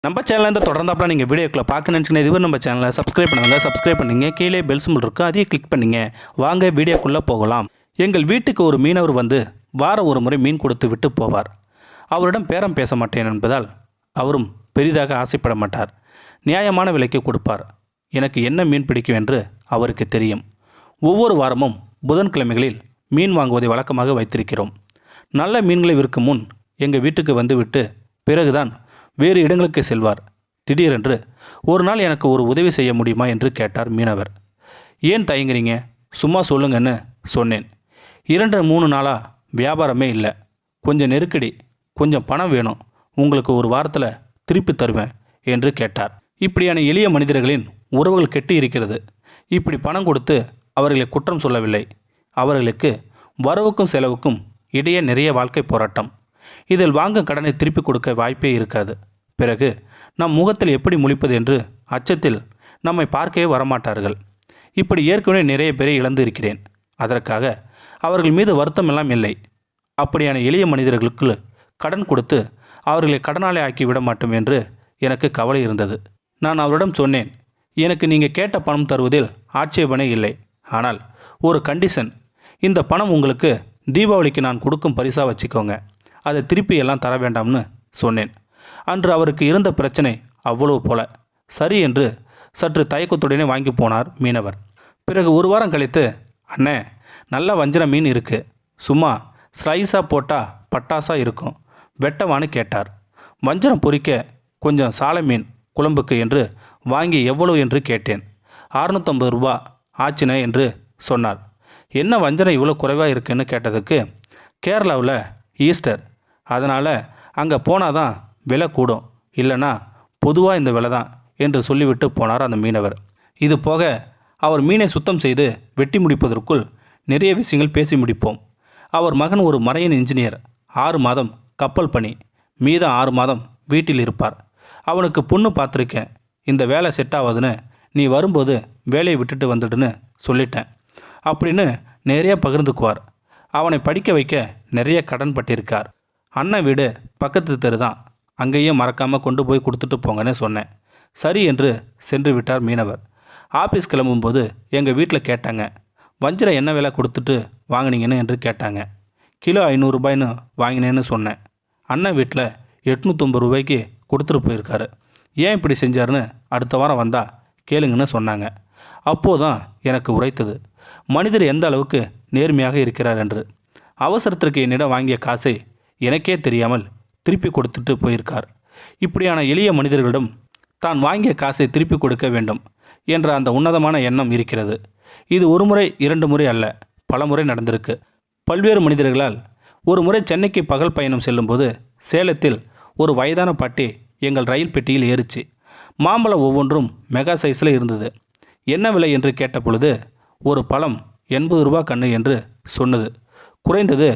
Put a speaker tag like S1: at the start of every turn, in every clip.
S1: நம்ம சேனலில் தொடர்ந்தாப்பலாம் நீங்கள் வீடியோக்களை பார்க்க நினச்சிங்கன்னா இதுவரை நம்ம சேனலை சப்ஸ்கிரைப் பண்ணுங்க கீழே பெல் சிம்பிள் இருக்கும் அதையும் கிளிக் பண்ணிங்க. வாங்க வீடியோக்குள்ளே போகலாம். எங்கள் வீட்டுக்கு ஒரு மீனவர் வந்து வாரம் ஒரு முறை மீன் கொடுத்து விட்டு போவார். அவரிடம் பேரம் பேச மாட்டேன் என்பதால் அவரும் பெரிதாக ஆசைப்பட மாட்டார். நியாயமான விலைக்கு கொடுப்பார். எனக்கு என்ன மீன் பிடிக்கும் என்று அவருக்கு தெரியும். ஒவ்வொரு வாரமும் புதன்கிழமைகளில் மீன் வாங்குவதை வழக்கமாக வைத்திருக்கிறோம். நல்ல மீன்களை விற்கும் முன் எங்கள் வீட்டுக்கு வந்துவிட்டு பிறகுதான் வேறு இடங்களுக்கு செல்வார். திடீரென்று ஒரு நாள் எனக்கு ஒரு உதவி செய்ய முடியுமா என்று கேட்டார் மீனவர். ஏன் தயங்குறீங்க, சும்மா சொல்லுங்கன்னு சொன்னேன். 2-3 நாளாக வியாபாரமே இல்லை, கொஞ்சம் நெருக்கடி, கொஞ்சம் பணம் வேணும், உங்களுக்கு ஒரு வாரத்தில் திருப்பி தருவேன் என்று கேட்டார். இப்படியான எளிய மனிதர்களின் உறவுகள் கெட்டி இருக்கிறது. இப்படி பணம் கொடுத்து அவர்களை குற்றம் சொல்லவில்லை. அவர்களுக்கு வரவுக்கும் செலவுக்கும் இடையே நிறைய வாழ்க்கை போராட்டம். இதில் வாங்கும் கடனை திருப்பி கொடுக்க வாய்ப்பே இருக்காது. பிறகு நம் முகத்தில் எப்படி முழிப்பது என்று அச்சத்தில் நம்மை பார்க்கவே வரமாட்டார்கள். இப்படி ஏற்கனவே நிறைய பேரை இழந்து இருக்கிறேன். அதற்காக அவர்கள் மீது வருத்தம் எல்லாம் இல்லை. அப்படியான எளிய மனிதர்களுக்கு கடன் கொடுத்து அவர்களை கடனாளி ஆக்கி விட மாட்டோம் என்று எனக்கு கவலை இருந்தது. நான் அவரிடம் சொன்னேன், எனக்கு நீங்கள் கேட்ட பணம் தருவதில் ஆட்சேபனை இல்லை. ஆனால் ஒரு கண்டிஷன், இந்த பணம் உங்களுக்கு தீபாவளிக்கு நான் கொடுக்கும் பரிசாக வச்சுக்கோங்க, அதை திருப்பி எல்லாம் தர வேண்டாம்னு சொன்னேன். அன்று அவருக்கு இருந்த பிரச்சனை அவ்வளவு போல. சரி என்று சற்று தயக்கத்துடனே வாங்கி போனார் மீனவர். பிறகு ஒரு வாரம் கழித்து, அண்ணே, நல்ல வஞ்சர மீன் இருக்குது, சும்மா ஸ்லைஸாக போட்டால் பட்டாசாக இருக்கும், வெட்டவான்னு கேட்டார். வஞ்சரம் பொரிக்க கொஞ்சம் சாலை மீன் குழம்புக்கு என்று வாங்கி எவ்வளவு என்று கேட்டேன். 650 ரூபா ஆச்சுனே என்று சொன்னார். என்ன வஞ்சரம் இவ்வளோ குறைவாக இருக்குன்னு கேட்டதுக்கு, கேரளாவில் ஈஸ்டர், அதனால் அங்கே போனால் தான் விலை கூடும், இல்லைன்னா பொதுவாக இந்த விலை தான் என்று சொல்லிவிட்டு போனார் அந்த மீனவர். இது போக அவர் மீனை சுத்தம் செய்து வெட்டி முடிப்பதற்குள் நிறைய விஷயங்கள் பேசி முடிப்போம். அவர் மகன் ஒரு மரையன் இன்ஜினியர், 6 மாதம் கப்பல் பணி, மீதம் 6 மாதம் வீட்டில் இருப்பார். அவனுக்கு பொண்ணு பார்த்துருக்கேன், இந்த வேலை செட் ஆகாதுன்னு நீ வரும்போது வேலையை விட்டுட்டு வந்துடுன்னு சொல்லிட்டேன் அப்படின்னு நிறைய பகிர்ந்துக்குவார். அவனை படிக்க வைக்க நிறைய கடன் பட்டிருக்கார். அண்ணன் வீடு பக்கத்து தெரு தான், அங்கேயும் மறக்காமல் கொண்டு போய் கொடுத்துட்டு போங்கன்னு சொன்னேன். சரி என்று சென்று விட்டார் மீனவர். ஆஃபீஸ் கிளம்பும்போது எங்கள் வீட்டில் கேட்டாங்க, வஞ்சிரம் என்ன விலை கொடுத்துட்டு வாங்கினீங்கன்னு என்று கேட்டாங்க. கிலோ 500 ரூபாய்ன்னு வாங்கினேன்னு சொன்னேன். அண்ணன் வீட்டில் 850 ரூபாய்க்கு கொடுத்துட்டு போயிருக்காரு. ஏன் இப்படி செஞ்சாருன்னு அடுத்த வாரம் வந்தால் கேளுங்கன்னு சொன்னாங்க. அப்போதான் எனக்கு உரைத்தது, மனிதர் எந்த அளவுக்கு நேர்மையாக இருக்கிறார் என்று. அவசரத்திற்கு என்னிடம் வாங்கிய காசை எனக்கே தெரியாமல் திருப்பி கொடுத்துட்டு போயிருக்கார். இப்படியான எளிய மனிதர்களிடம் தான் வாங்கிய காசை திருப்பி கொடுக்க வேண்டும் என்ற அந்த உன்னதமான எண்ணம் இருக்கிறது. இது ஒரு முறை 2 முறை அல்ல, பல முறை நடந்திருக்கு. பல்வேறு மனிதர்களால். ஒரு முறை சென்னைக்கு பகல் பயணம் செல்லும்போது சேலத்தில் ஒரு வயதான பாட்டி எங்கள் ரயில் பெட்டியில் ஏறிச்சு. மாம்பழம் ஒவ்வொன்றும் மெகா சைஸில் இருந்தது. என்ன விலை என்று கேட்ட பொழுது ஒரு பழம் 80 ரூபா கண்ணு என்று சொன்னது. குறைந்தது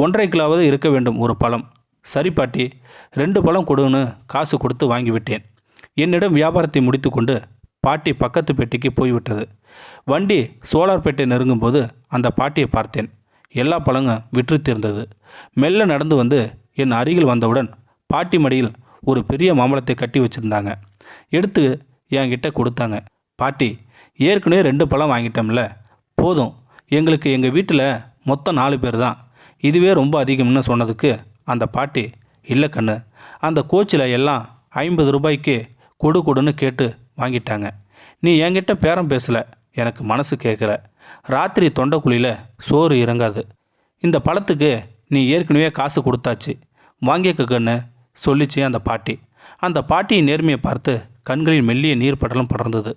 S1: 1.5 கிலோவாவது இருக்க வேண்டும் ஒரு பழம். சரி பாட்டி, 2 பழம் கொடுன்னு காசு கொடுத்து வாங்கிவிட்டேன். என்னிடம் வியாபாரத்தை முடித்து கொண்டு பாட்டி பக்கத்து பெட்டிக்கு போய்விட்டது. வண்டி சோலார்பேட்டை நெருங்கும்போது அந்த பாட்டியை பார்த்தேன். எல்லா பழங்களும் விற்று தீர்ந்தது. மெல்ல நடந்து வந்து என் அருகில் வந்தவுடன் பாட்டி மடியில் ஒரு பெரிய மாம்பழத்தை கட்டி வச்சுருந்தாங்க. எடுத்து என்கிட்ட கொடுத்தாங்க. பாட்டி, ஏற்கனவே 2 பழம் வாங்கிட்டோம்ல, போதும், எங்களுக்கு எங்கள் வீட்டில் மொத்தம் 4 பேர் தான், இதுவே ரொம்ப அதிகம்னு சொன்னதுக்கு அந்த பாட்டி, இல்லை கண்ணு, அந்த கோச்சில் எல்லாம் 50 ரூபாய்க்கு கொடுன்னு கேட்டு வாங்கிட்டாங்க. நீ என்கிட்ட பேரம் பேசலை, எனக்கு மனசு கேட்கல, ராத்திரி தொண்டைக்குழியில் சோறு இறங்காது, இந்த பழத்துக்கு நீ ஏற்கனவே காசு கொடுத்தாச்சு, வாங்கிக்க கண்ணு சொல்லிச்சு அந்த பாட்டி. அந்த பாட்டியின் நேர்மையை பார்த்து கண்களில் மெல்லிய நீர் படலம் படர்ந்தது.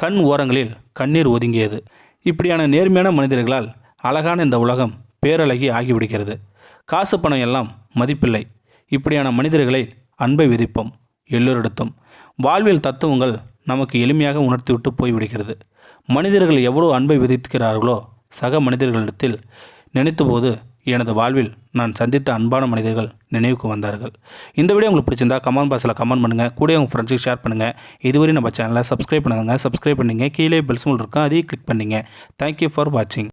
S1: கண் ஓரங்களில் கண்ணீர் ஒதுங்கியது. இப்படியான நேர்மையான மனிதர்களால் அழகான இந்த உலகம் பேரழகி ஆகிவிடுகிறது. காசு பணம் எல்லாம் மதிப்பில்லை. இப்படியான மனிதர்களை அன்பை விதிப்போம் எல்லோரிடத்தும். வாழ்வியல் தத்துவங்கள் நமக்கு எளிமையாக உணர்த்திவிட்டு போய்விடுகிறது. மனிதர்கள் எவ்வளோ அன்பை விதிக்கிறார்களோ சக மனிதர்களிடத்தில் நினைத்தபோது எனது வாழ்வில் நான் சந்தித்த அன்பான மனிதர்கள் நினைவுக்கு வந்தார்கள். இந்த வீடியோ உங்களுக்கு பிடிச்சிருந்தா கமெண்ட் பாக்ஸில் கமெண்ட் பண்ணுங்கள், கூட உங்கள் ஃப்ரெண்ட்ஸுக்கு ஷேர் பண்ணுங்கள். இதுவரை நம்ம சேனலை சப்ஸ்கிரைப் பண்ணுங்கள். சப்ஸ்கிரைப் பண்ணிங்க, கீழே பெல் சிம்பல் இருக்கும், அதையும் கிளிக் பண்ணிங்க. தேங்க்யூ ஃபார் வாட்சிங்.